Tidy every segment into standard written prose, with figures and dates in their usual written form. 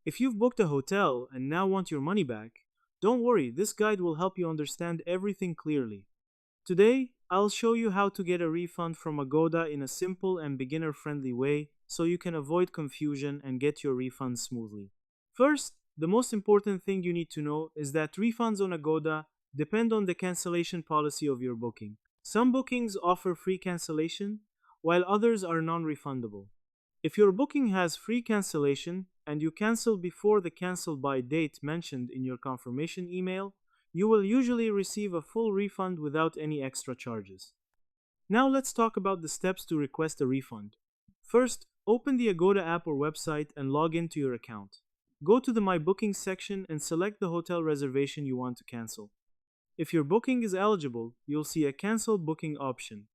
If you've booked a hotel and now want your money back, don't worry, this guide will help you understand everything clearly. Today, I'll show you how to get a refund from Agoda in a simple and beginner-friendly way so you can avoid confusion and get your refund smoothly. First, the most important thing you need to know is that refunds on Agoda depend on the cancellation policy of your booking. Some bookings offer free cancellation, while others are non-refundable. If your booking has free cancellation and you cancel before the cancel by date mentioned in your confirmation email, you will usually receive a full refund without any extra charges. Now let's talk about the steps to request a refund. First, open the Agoda app or website and log into your account. Go to the My Bookings section and select the hotel reservation you want to cancel. If your booking is eligible, you'll see a Cancel Booking option.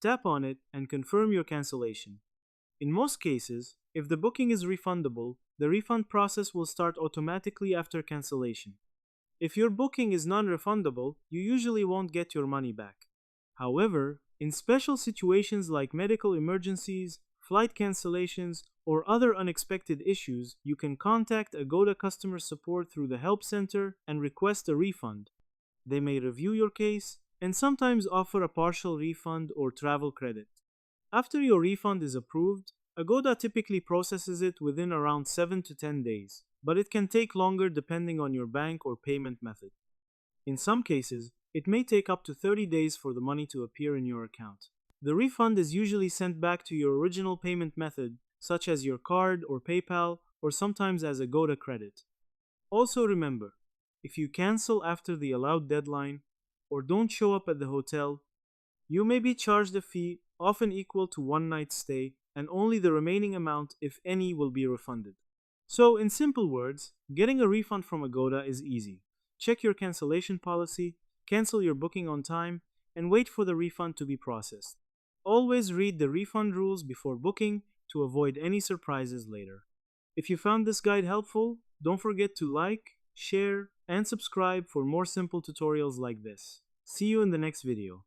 Tap on it and confirm your cancellation. In most cases, if the booking is refundable, the refund process will start automatically after cancellation. If your booking is non-refundable, you usually won't get your money back. However, in special situations like medical emergencies, flight cancellations, or other unexpected issues, you can contact Agoda customer support through the help center and request a refund. They may review your case and sometimes offer a partial refund or travel credit. After your refund is approved, Agoda typically processes it within around 7 to 10 days, but it can take longer depending on your bank or payment method. In some cases, it may take up to 30 days for the money to appear in your account. The refund is usually sent back to your original payment method, such as your card or PayPal, or sometimes as Agoda credit. Also remember, if you cancel after the allowed deadline or don't show up at the hotel, you may be charged a fee, often equal to one night's stay, and only the remaining amount, if any, will be refunded. So, in simple words, getting a refund from Agoda is easy. Check your cancellation policy, cancel your booking on time, and wait for the refund to be processed. Always read the refund rules before booking to avoid any surprises later. If you found this guide helpful, don't forget to like, share, and subscribe for more simple tutorials like this. See you in the next video.